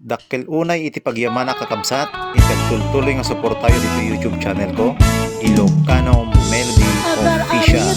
Dakkel unay iti pagyamana kakabsat, itagtultuloy nga suportayo dito YouTube channel ko, Ilocano Melody Official.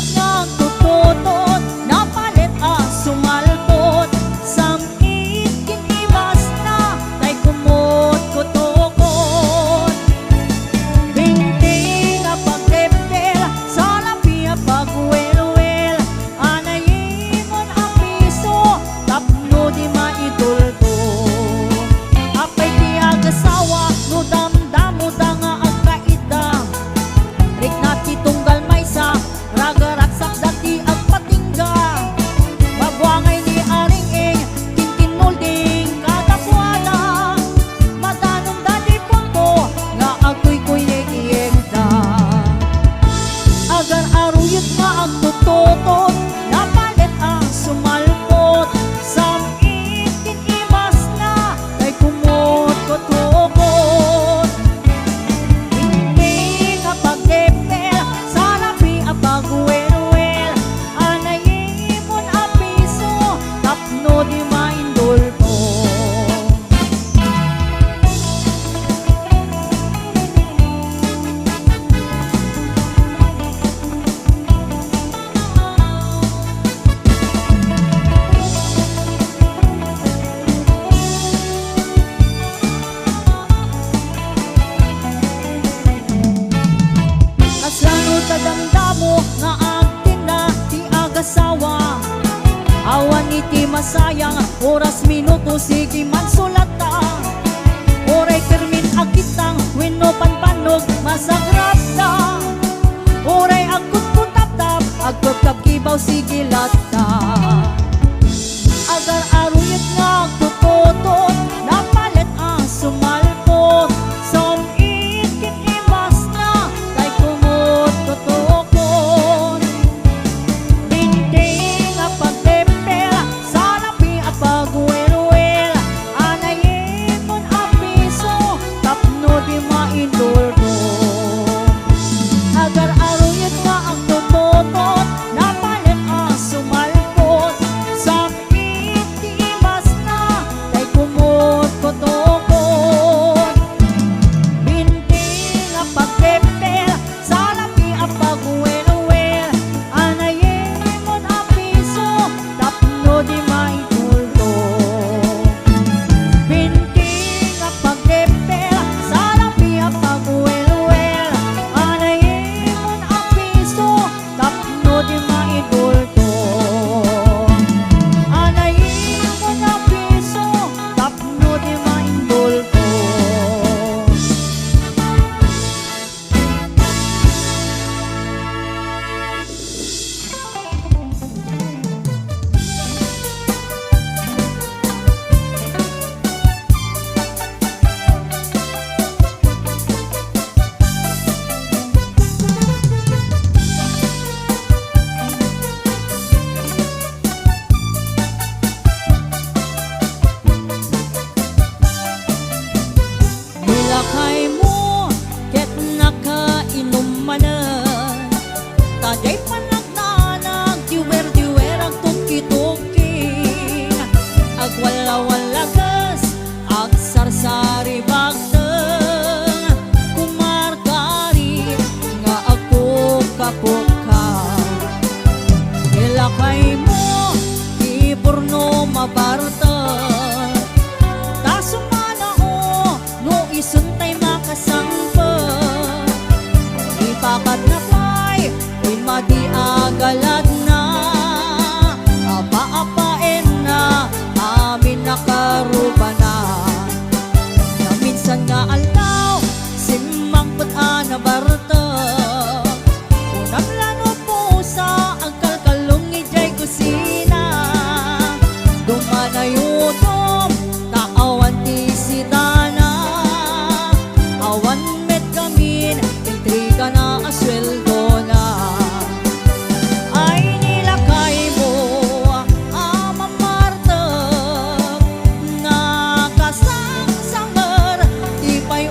Awan iti masayang oras minuto sige man sulata. Oray kermin agitang wenno panpanog masagrap da. Oray agkutkutap-tap agkutap-kibaw sige lata. Agar aruyot nga agtututot napalit ang sumalpot. Somit kinimas na tay kumot tutokot. Dinding nga pagtempel sa lapi at pagwelwel. Anayin mon ang piso tapno di mainduldo. Agar aruyot nga ang tututot napalit ang sumalpot. Somit kinimas na tay kumot tutokot. Dinding nga pagtempel sa lapi at pagwelwel. Anayin mon ang piso tapno di mainduldo. Binting nga pagtempel sa lapi at pagwelwel. Anayin mon ang piso tapno di mainduldo. Anayin mon ang piso tapno di mainduldo. Nilakay mo, ket nakainom manan. Taday panagdanag, diwer-diwer ang tuki-tuki. Agwala-walagas, agsarsari bagteng. Kumarkari, nga ako kapukaw. Nilakay mo, iburno mabarta. No isuntay makasangpa. Ipakat na pa'y madi agalad na. Apa-apain na amin nakaruba na. Na minsan nga altaw simangpot na barta. Unang lano po sa ang kalkalong ijay kusina. Dumanayutom taawan ti sitana. Awan met kamin, intriga na asweldo na. Ay nilakay mo, Ama Marta, nga kasang-sangar, di pa'y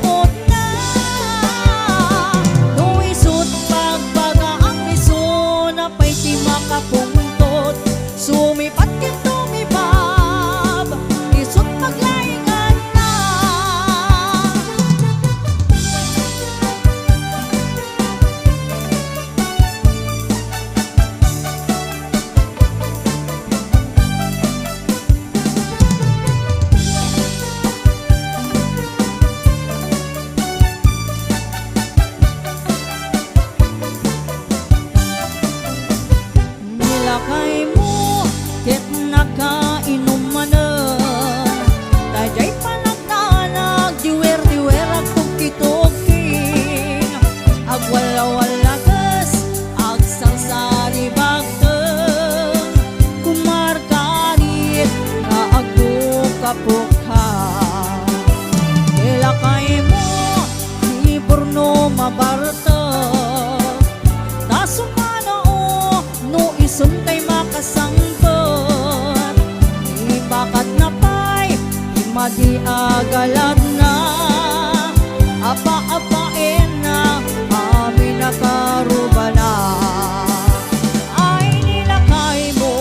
ilakay mo ket nakainom manen dayjay panagtanag diwer-diwer ag tugki-tugking ag wala-walagas ag sarsari bagteng kumarkarit na agdukapukha ilakay mo di burno mabarteng tasumana o no isuntay makasangpet di bakat na pay imadi agalad na apa-apain na amin nakarubana ay nilakay mo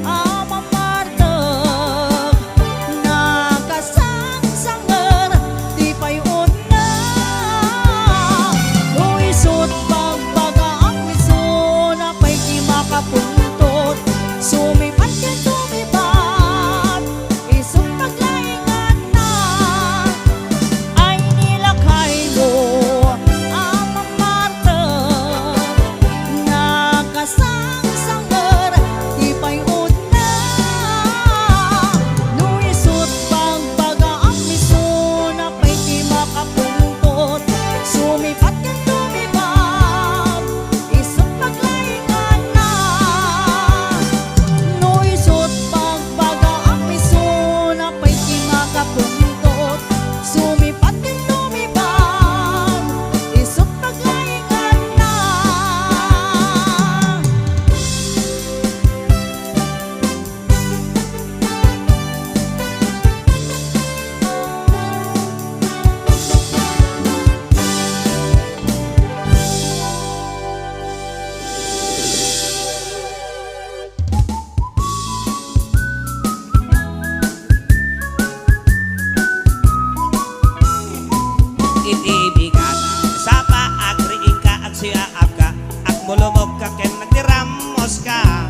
amang marteg nakasangsanger di payon na luisot pagbaga ang miso na pa'y di makapuntot sumipat ka sumipat isong paglaingan na ay nilakay mo amang marteg nakasangsanger di payon na luisot pagbaga ang miso na pa'y di makapuntot sumipat ka sumipat isong paglaingan na luisot pagbaga ang miso na pa'y di makapuntot sumipat ka sumipat isong paglaingan na itibigan sa paagriin ka ag siyaap ka at mulumog ka ken nagdiramos ka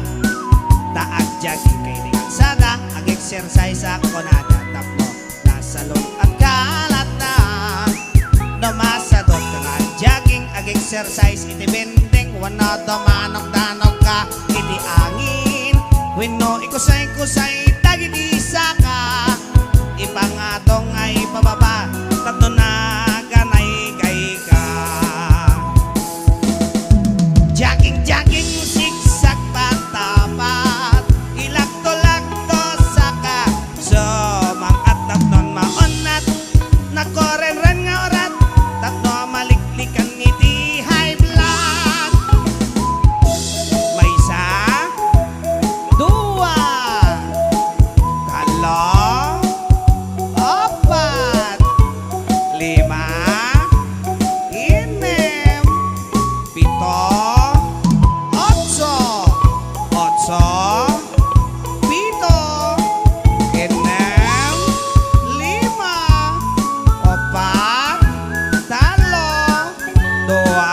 taag jogging kay ningan sada ag exercise ako nada tapno nasalon at kalat na namasadot ka nga jogging ag exercise iti bending wano domanok-danok ka iti angin wenno ikusay-kusay dagiti isa ka ipangatong ay pababa tatno na ganay kay ka jogging zigzag patapat ilakto-lakto saka sumang at tatnon maunat nakoren-ren nga orat tatno maliklikan iti high blood may isa dua talo apat lima inem pito otso pito inem lima opat talo dua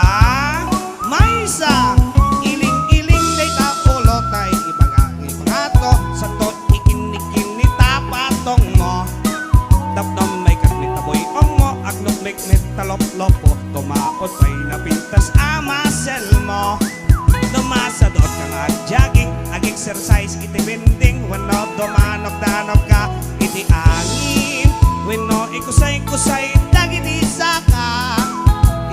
maysa iling-iling day tapulo tay ibangato santo ikin-ikin ni tapatong mo tapdom may karnit na boy mo agnuklik nit talop-lopo tumaot pa'y napintas amasel mo dumasadot ka nga jogging ag exercise iti bending wano domanok-danok ka iti angin wenno ikusay-kusay dagiti saka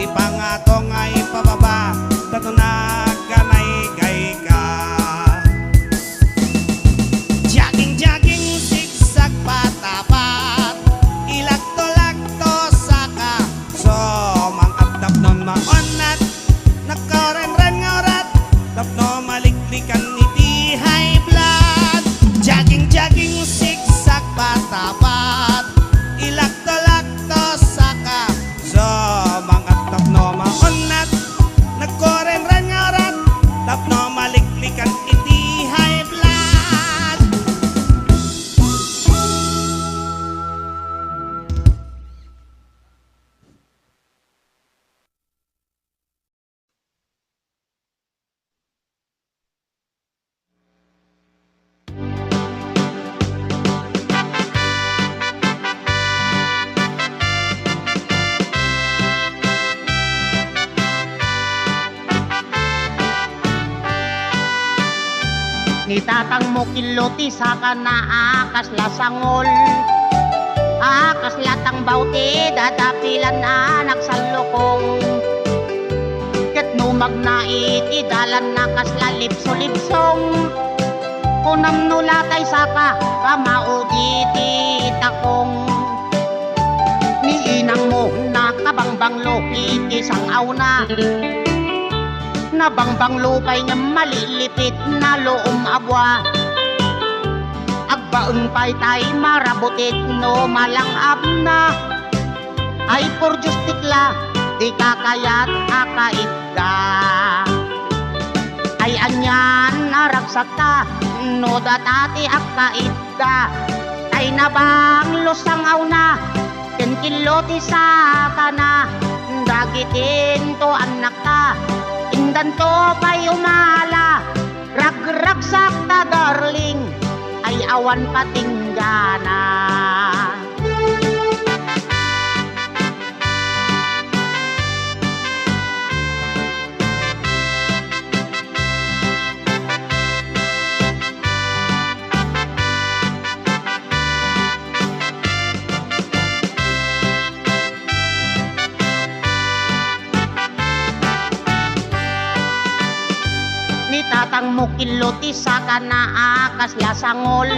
ipangato nga ipababa tato na ganay kay ka jogging zigzag patapat ilakto-lakto saka sumang at tapnon maunat nakoren-ren nga orat tapno maliklikan iti high blood jogging zigzag patapat ilakto-lakto saka sumang at tapno maunat Ni tatang mo kiloti sa kana akas lasangol. Akas latang bauti dadapilan anak sa lukong. Ket numag na iti dalan nakas lalipso-lipsong. Kunam nulatay saka kamaudi ti takong. Ni inang mo nakabangbanglo iti sangaw na. Nabangbang lupay nga malilipit na loong abwa. Agbaeng pay tay marabutit no malangab na. Ay por Diyos tikla di kakayat akaidda. Ay anyan naragsak ka no datati akaidda. Ay nabang losangaw na kenkiloti sa kana. Dagitin to anak ka indan to pa'y umala. Ragragsak ta darling ay awan patinggana. Tatang mo kiloti sa kana akas lasangol.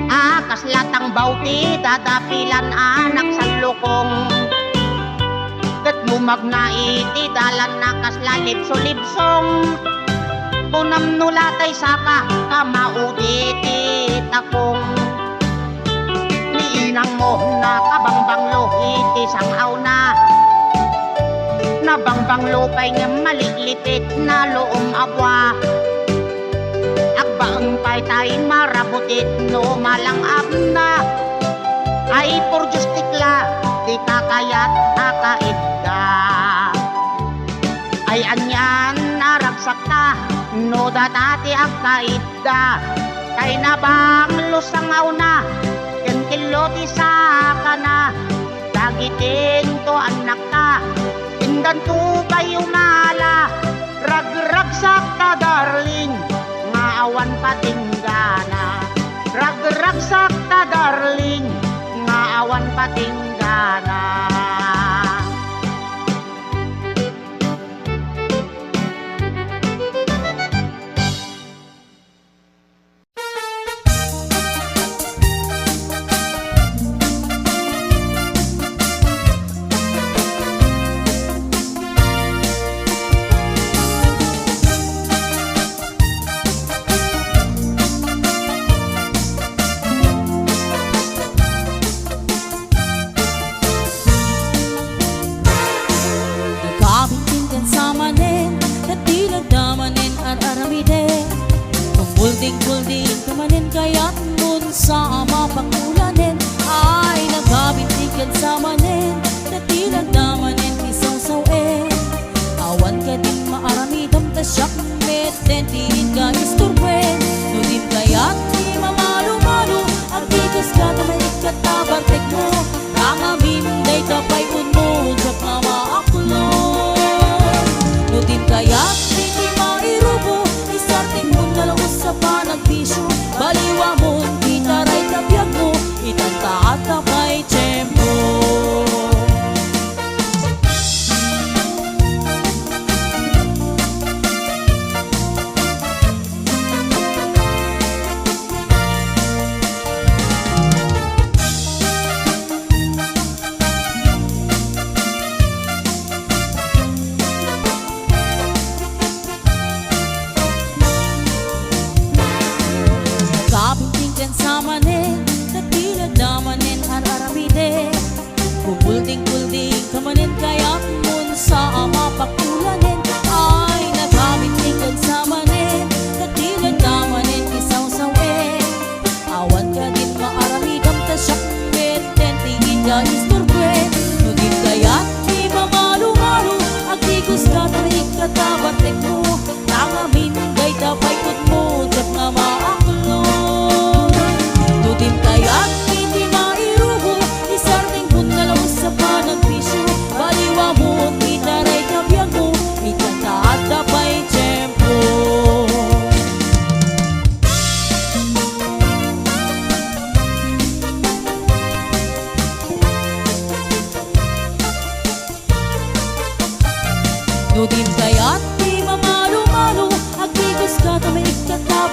Akas latang bauti dadapilan anak sa lukong. Ket numag na iti dalan nakas lalipso-lipsong. Kunam nulatay saka kamaudi ti takong. Ni inang mo nakabangbanglo iti sangaw na. Nabangbang lupay nga maliglipit na loong abwa. Agbaeng pay tay marabutit no malangab na. Ay por Diyos tikla di kakayat akaidda. Ay anyan naragsak ka no datati akaidda. Kay nabang lusangaw na kenkiloti sa kana. Dagitin to anak ka indan tupay umala. Ragragsak ka darling nga awan patinggana. Ragragsak ka darling nga awan patinggana. Kulding kamanin kaya't mun sa ama pangulanin. Ay nagabintigan sa manin na tinagdamanin isaw-sawin. Awan ka din maaramidam ta siyak meten din ka isturben. Nudim kaya't di mamalo-malo ang tigas ka na may katabartek mo. Nangaminday ka pa'y unmo sa pamaaklo. Nudim kaya't di mairubo isarting mo nalawos sa panagbisyo. Baliwa mo, gitaray na biyag mo, itanta at napay tiyempo.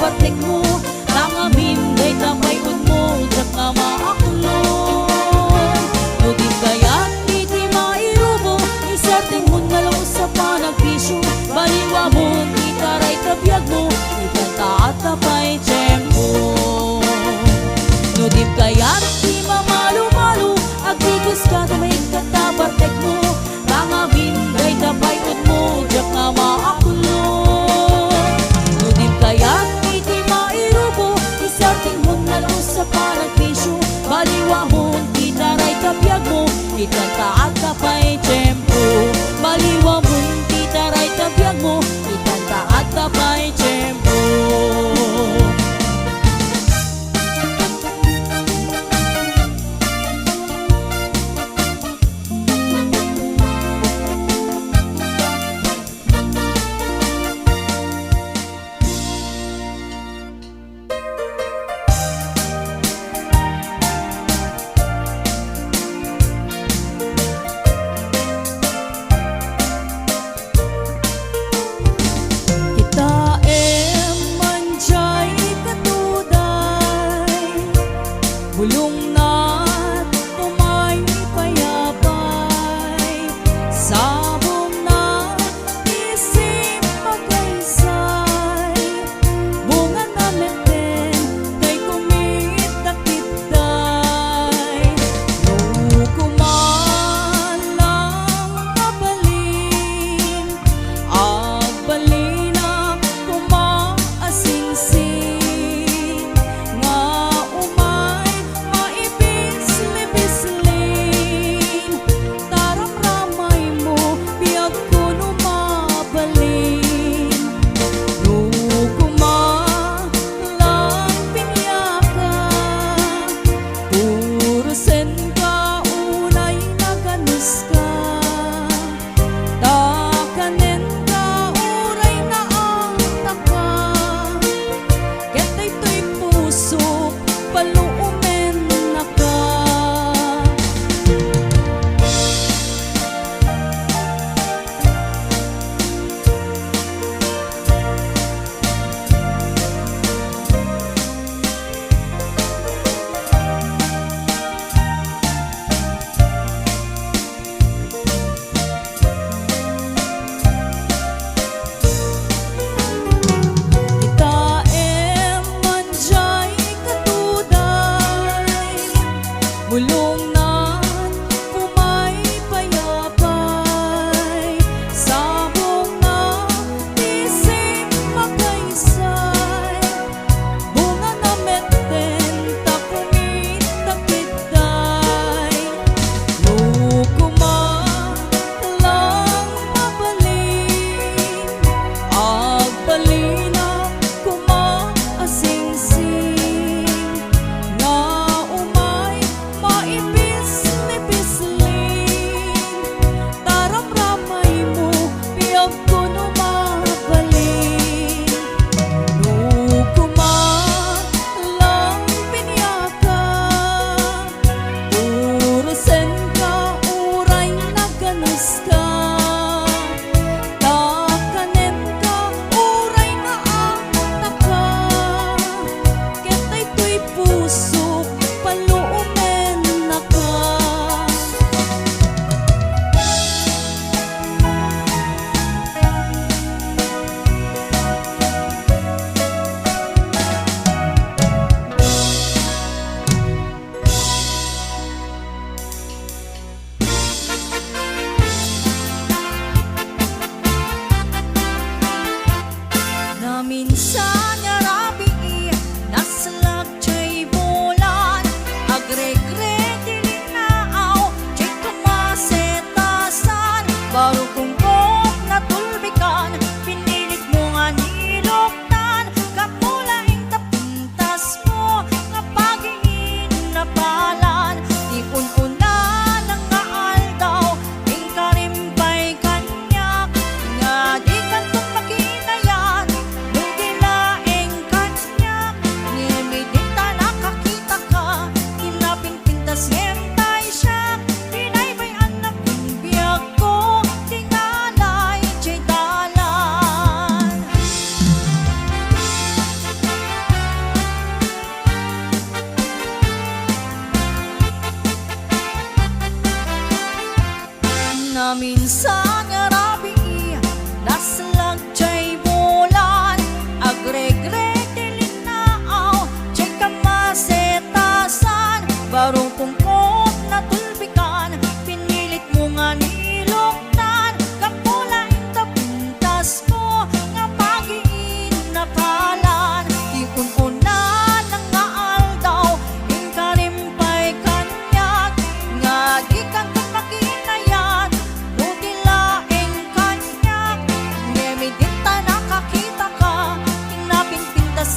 tabartek mo Tangamin day tapayon mo Jak nga maaklon No di kaya't iti mairubo Isarting mo na lang sa panagpisyo Baliwa mo di taray kabiyag mo Ikanta at tapay tiyempo No di kaya't di mamalo-malo Agtigos ka na may katabartek mo Tangamin day tapayon mo Jak nga maaklon No di kaya't iti mairubo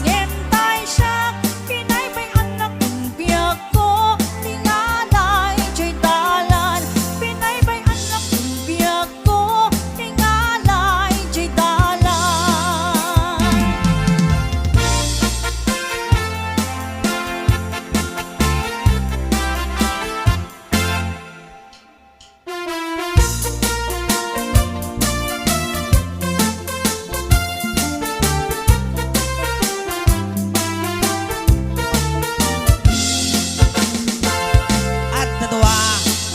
ngentay siya, pinay may anak ng biyak ko, tingalay jay dalan. Pinay may anak ng biyak ko, tingalay jay dalan. At nadwa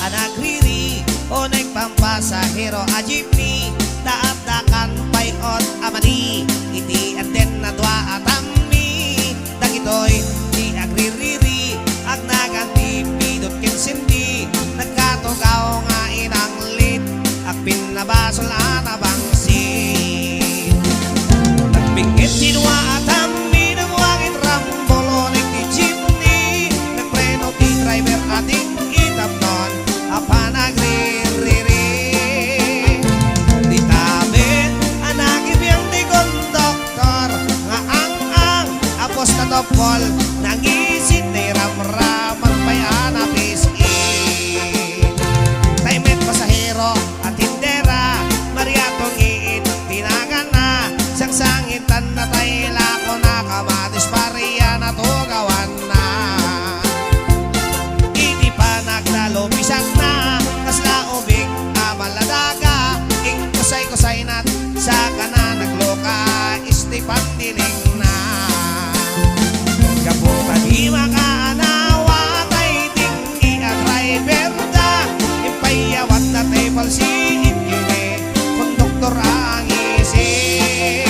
ang nagriri o nagpampasahero a jeepney, daat-dakan payot amani, iti aten nadwa at ammi, dagitoy di agririri, ag naganti pidot kinsindi, nagkatugaw nga inang lit, ag pinabasol anabangsin. Nagbingit sinwa at ammi, nagwangit rambolo di jeepney, nagpreno ti driver ating itapnon, apa nagririri. Di tabit, anagibiyang di konduktor, nga ang apos na topol, nangisit ni ramraman pa'y anapisin. Taimet pasahero at tindera, mariatong iit, tinagan na, siyang sangitan na tayla ko na kamatis pariya na tugawan na. Iti pa nagdalupisan na, kasla ubig amaladaga, ing kusay-kusay nat, sa kana nagloka, isti pandiling na. Kaputa di makaanawa, tay tinggi at driver da, impayawat na tay palsiit kini, konduktor ang isip.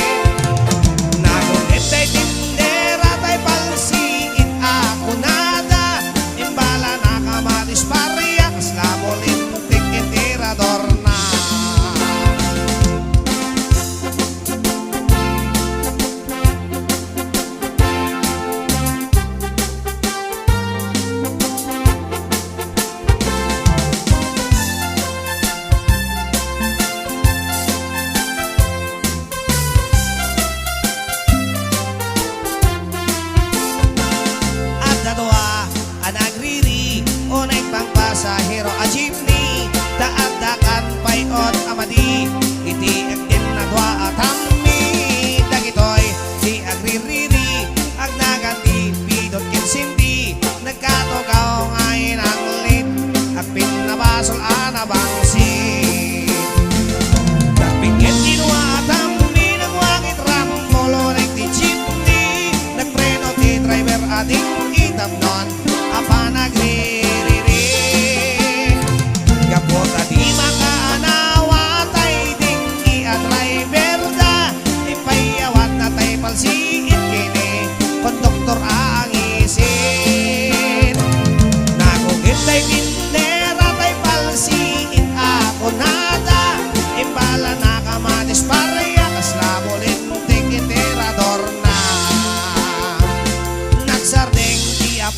Nagunit tay tindera, tay palsiit ako nada, imbala na kamatis pariya, kasla molintik itirador na. At nadwa ang nagriri o nagpangpasahero a jeepney, daat-dakan payot amadi, iti agdin nadwa at ammi, dagitoy di agririri, ag naganti pidot kinsindi, nagkatugaw ngayon ang lit, ag pinabasol anabangsin. Nagpingit ginwa at ammi, nagwangit rambolo di jeepney, nagpreno ti driver ating itapnon, apa nagririri. Kapota di makaanawa, tay tinggi at driver da, ipayawat na tay palsiit kini, konduktor ang isin. Nagugit tay tindera, tay palsiit ako nada, imbala na kamatis pariya, kasla molintik itirador na. Nagsardeng tiap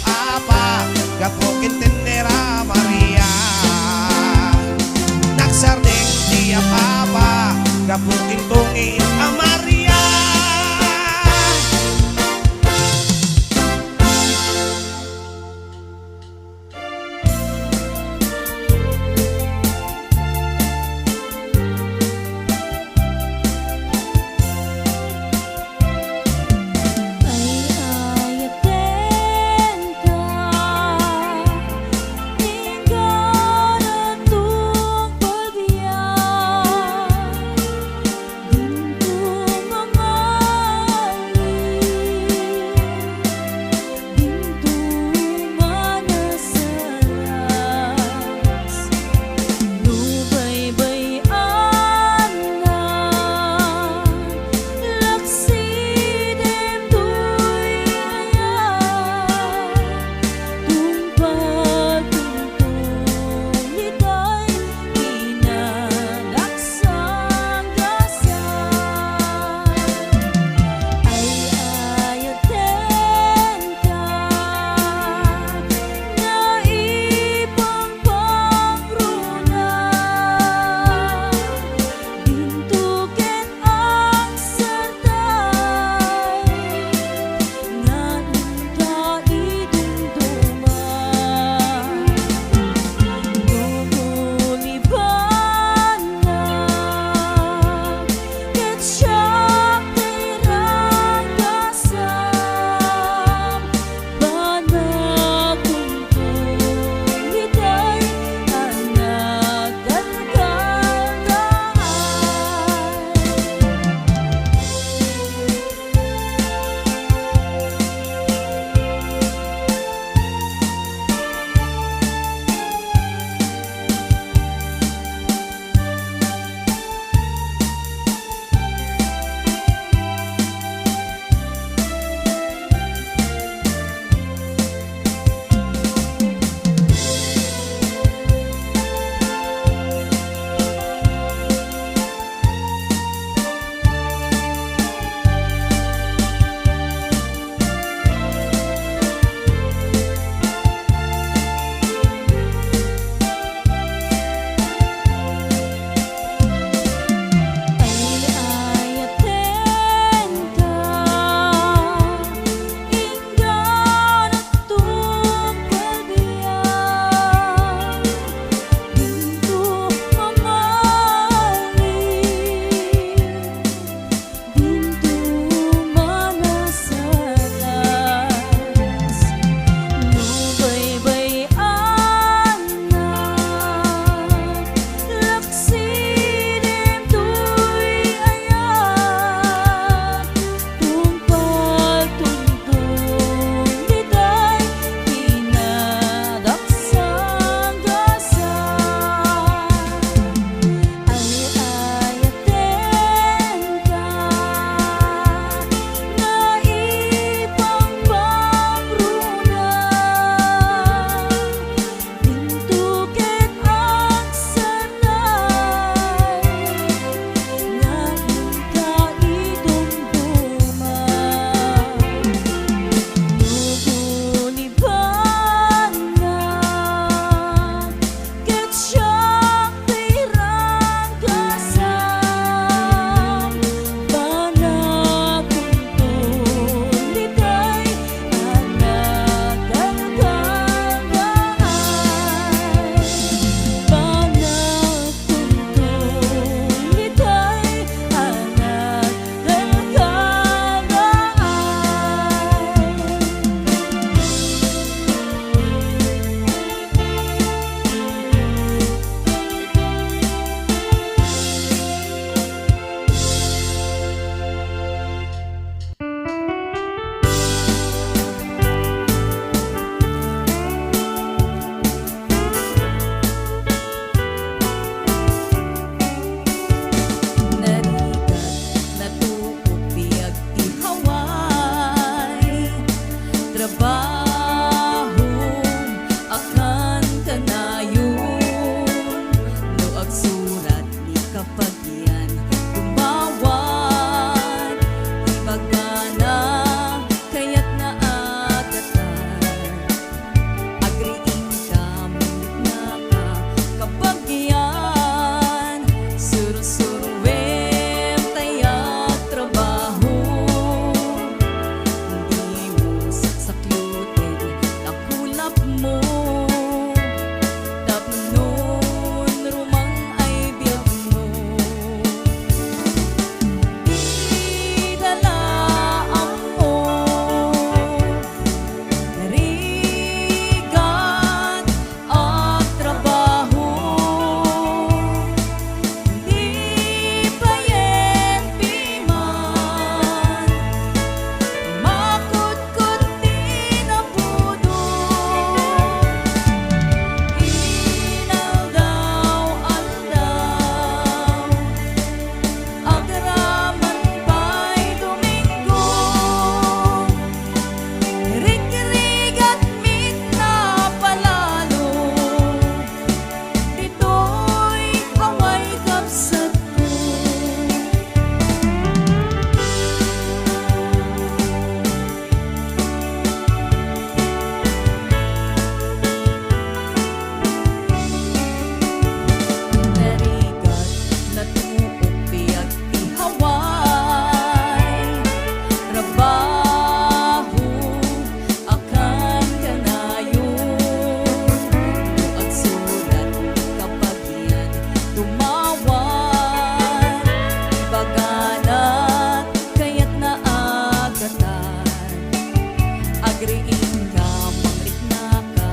agriin ka, mangrikna ka,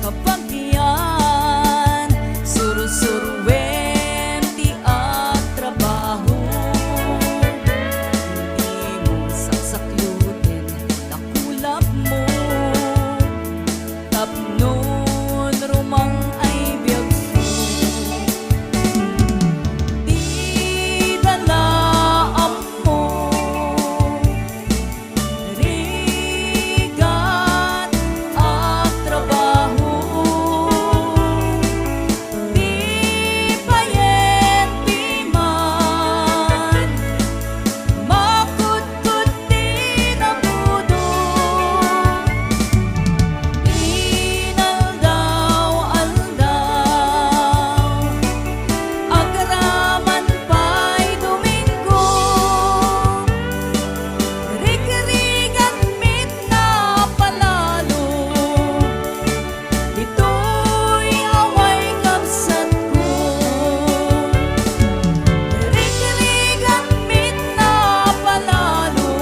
kabagyan, suru-suruwen, ti at trabaho. Hindi mo saksaklutin, nakulap mo, tapnon rumang ay biyag mo. Di dalaam mo, rigat at trabaho. Di payenti man, makudkod di nabudo. Inaldaw-aldaw, agraman pa'y Domingo. Rig-rigan mit na palalo, ito'y away kapsat ko. Rig-rigan mit na palalo,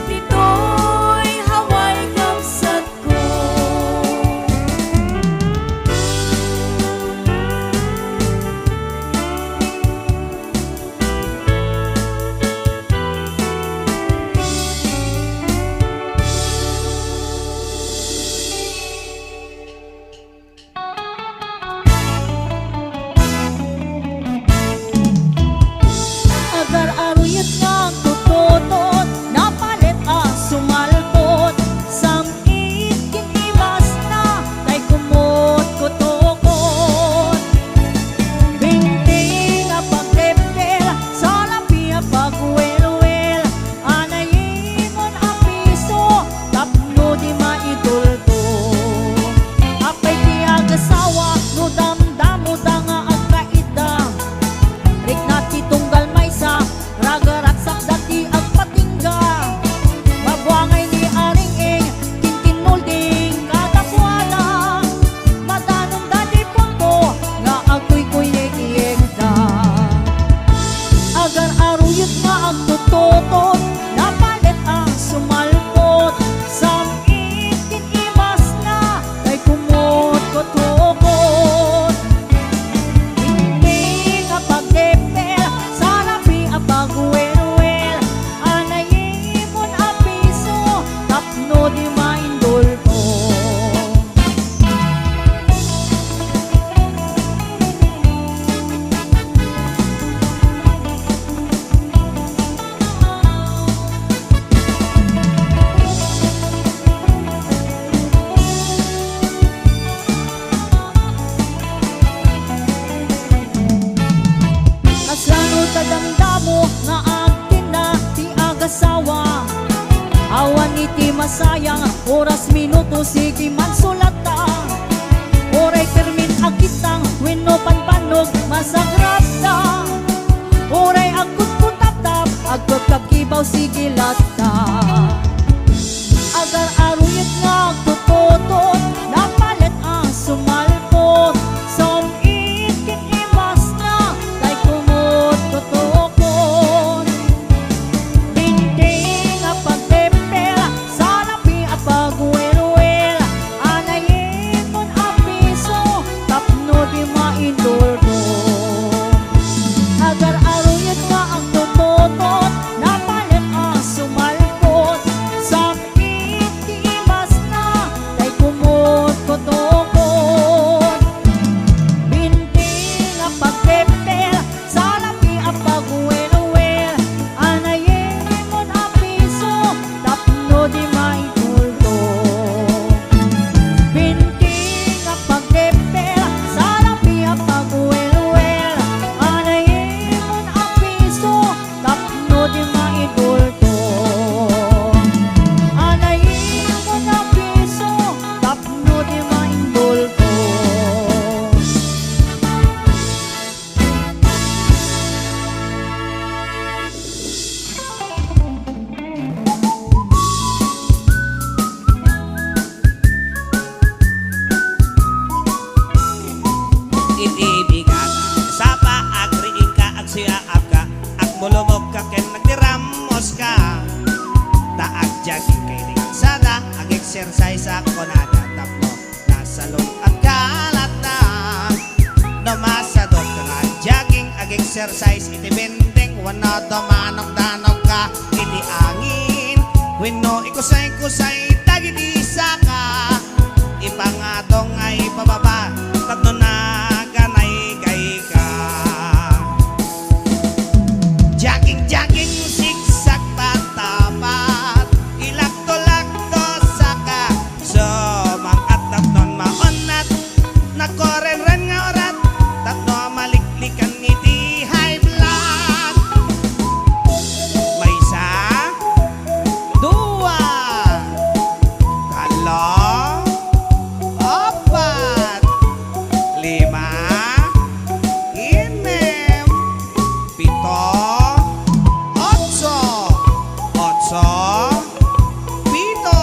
ito'y away kapsat ko. Agar aruyot nga tututot, napalit sumalpot. Samit kinimas na, tay kumot kutokot. Binti nga pagtepel, sa lapi pagwelwel. Anayimon ang piso, tapno di maitulto. Apay ti agasawa, no damdamo da nga agkaidam. Rik nati tunggal maysa, ragaratsak dati agpatingga. Mabuangay ni aring-ing, kintin molding kadakwala. Madanong dati punto, nga agkuy-kuy-yeg-yeg da. Agar aruyot nga agtututot, napalit ang sumalpot. Samit kinimas na, tay kumot kutokot. Hindi nga pagdepel, sa labi pagwelwel. Anayimon ang piso, tapno di maindulto. Kasano tadamdamo nga agtin na ti agasawa. Awan iti masayang, oras minuto sige man sulata. Oray termin agkitang, wenno panpanog masagrata. Oray agkutputap-tap, agkutkakibaw sige lata. Agar aruyot nga agtututot, napalit ang sumalpot. Samit kinimas na, tay kumot kutokot. Hindi nga pagtepel, sa lapi pagwelwel. Anayimon ang piso, tapno di maindulto. Agar aruyot nga ang tututot, napalit ang sumalpot. Samit kinimas na, tay kumot kutokot. Binti nga pagtepel, sa lapi pagwelwel. Anayimon ang piso, tapno di maitulto. Binti nga pagtepel, sa lapi pagwelwel. Anayimon ang piso, tapno di maitulto. Anayimon ang piso, tapno di maindulto. Itibigan sa paagriin ka, agsiyaap ka, ag mulumog ka ken nagdiramos ka. Taag jaging kay exercise ako nadatap mo nasa loob at kalatang namasadot ka nga jogging ag exercise iti bendeng wano damanok ka iti angin wenno ikusay dagiti saka ipangatong ay pababa tatno na ganay gay ka jogging zigzag patapat ilakto saka so mangat tatnon maonat nakoren-ren nga orat tatno maliklikan iti high blood may isa dua talo apat lima inem pito otso pito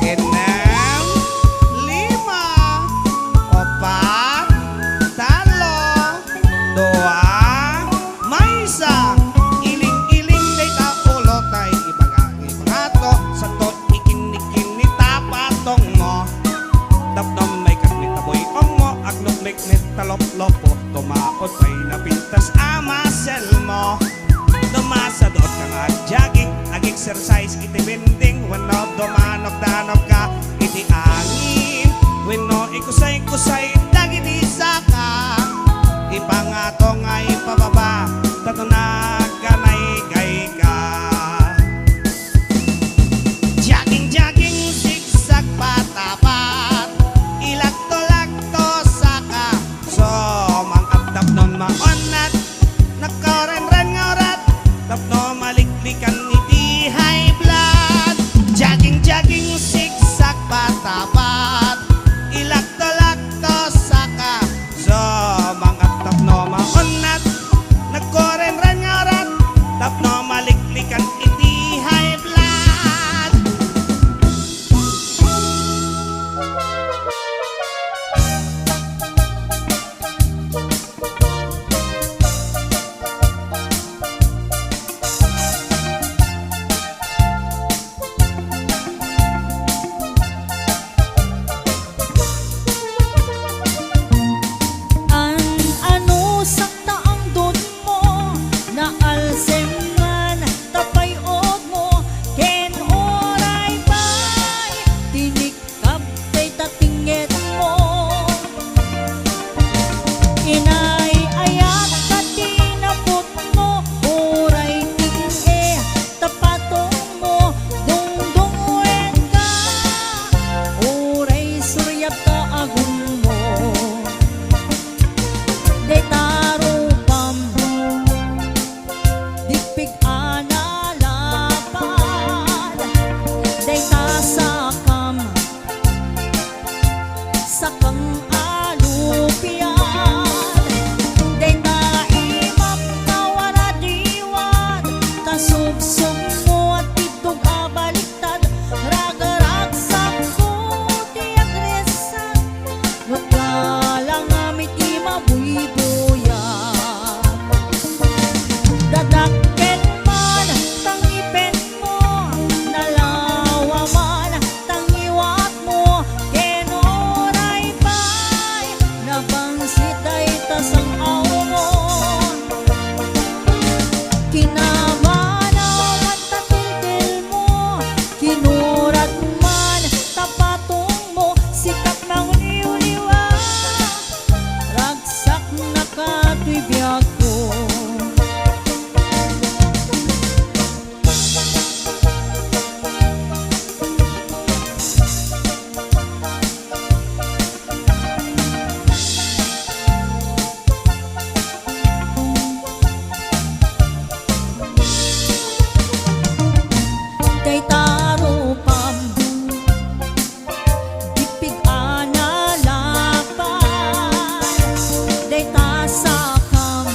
inem lima opat talo dua may isa iling-iling day ta ulo tay ipangato sa to ikin-ikin ni tapatong mo tapnom may karnit na boy mo aglok leknet talop-lopo tumaot pa'y napintas amasel mo dumasadot ka nga jogging ag-exercise iti bending wano dumanok ka iti angin wano ikusay dagiti saka ipangato nga ipababa tato na ganay gay ka jogging zigzag patapat ilakto saka so mangatap non maonat nakarenren nga orat tapno maliklikan iti high blood jogging zigzag patapat ilakto saka so mangatap no maonat nakarenren nga orat tapno maliklikan iti high blood Ano sakta ang dod mo na alsem man tapayod mo ken oray bay tinikap kay tatinget mo inay ayat katinapot mo oray tinge tapatong mo dungdungen ka oray suryap ka agun mo de tarupam dipig analapan de tasakam sakang alupian de taimam nawaradiwan kasubsub mo at itog abaliktad ragaragsak ko di agresan wakalang amit imabuy-buyan dadaket man tangipen mo nalawa man tangiwat mo ken oray bay nabangsit ay tasang awon kinamanaw at tatiltil mo kinurat man tapatong mo sikat ng liw-liwa ragsak na katibiyag ko day tarupam dipig analapan day tasakam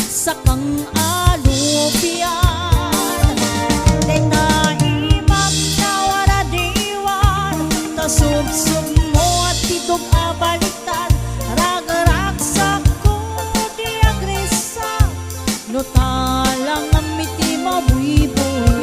sakang alupian day taimam nawaradiwan tasubsub mo at itog abaliktad ragaragsak ko di agresa no talang amiti mabuy-buyan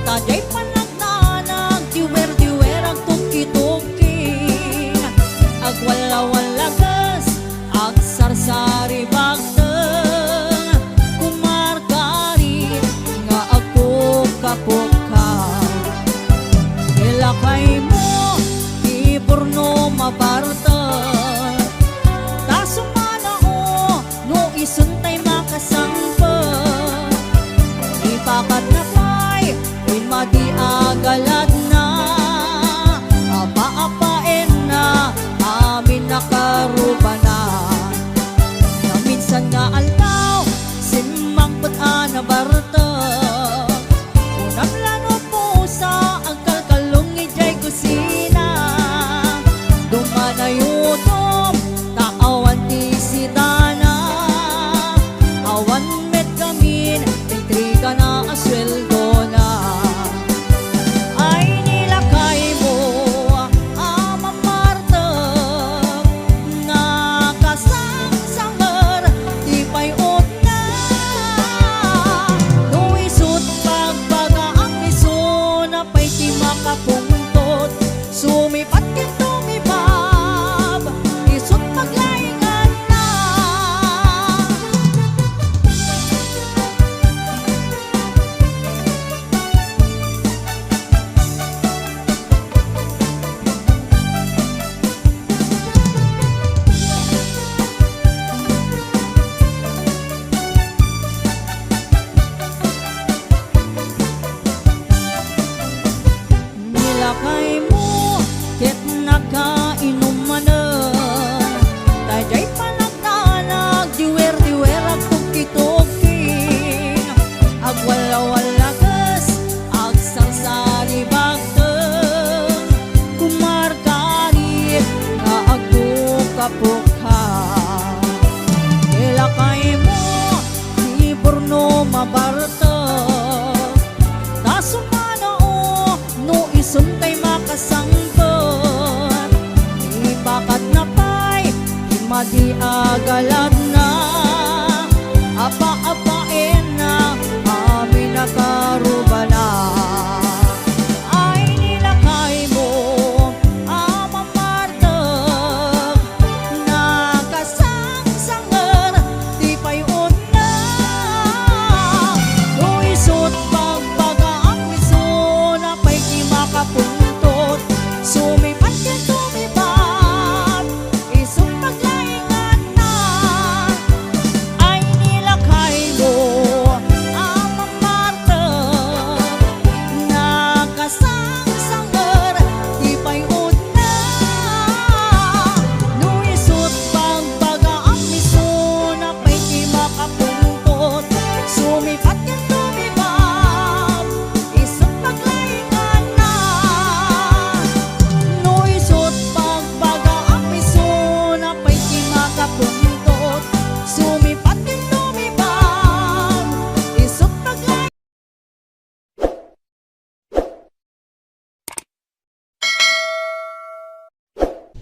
Tajay panagdanag, diwer-diwer ang tuki-tuki. Agwala-walagas, ag sarsari bagteng. Kumarkari nga ako kapukaw. Ilakay mo, iburno mabarta. Tasumana o, no isuntay makasangpa. Ipakat na pa'y, madi agalad na. Apa-apain na, amin nakarubanan. Na minsan nga altaw, simangpot na barta. Unang lano po sa ang kalkalong ijay kusina. Dumanayutom, taawan ti sitana. Awan met kamin, intriga na asweldo na. Ay nilakay mo, Ama Marta, nga kasangsangar, di payot na. No isut pagbaga ang iso na pa'y di makapungtot. Sumipat kin tumibab, isut paglaingan na. Nilakay mo, ket nakainumanan. Tajay panagdanag, diwer-diwer ang tuki-tuki. Agwala-walagas, ag sarsari bagteng. Kumarkari nga ako kapukaw. Nilakay mo, iburno mabarta. Tasumana o, no isuntay makasangpot. Ibakat na pa'y, madi agalad na. Apa-apain na, amin nakarubanan. Ay nilakay mo, Ama Marta, na kasangsangar, di payot na. No isut pagbaga ang miso na pa'y di makapuntot. Sumipat yan tumibab, isut paglaingan na. Ay nilakay mo, Ama Marta, na kasangsangar, di payot na. No isut pagbaga ang miso na pa'y di makapuntot. Sumipat yan tumibab, isut paglaingan na. No isut pagbaga ang miso na pa'y di makapuntot. Sumipat yan tumibab, isut paglaingan.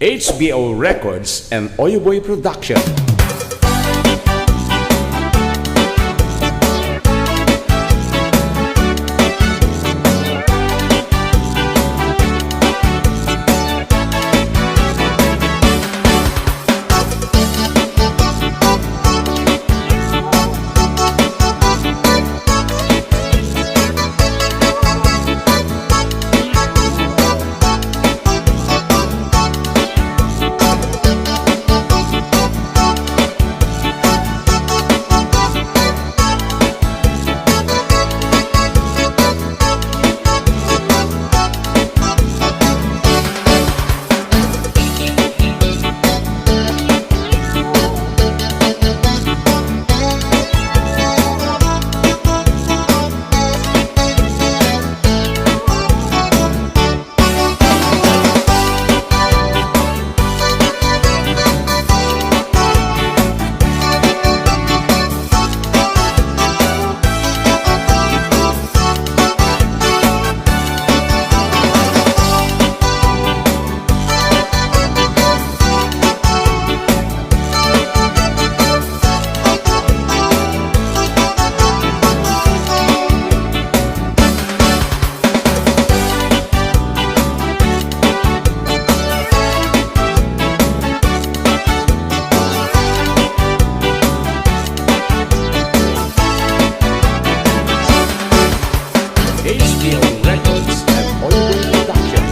HBO Records and Oyoboy Production. HBO Records and Oyuboy Production.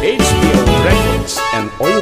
HBO Records and Oil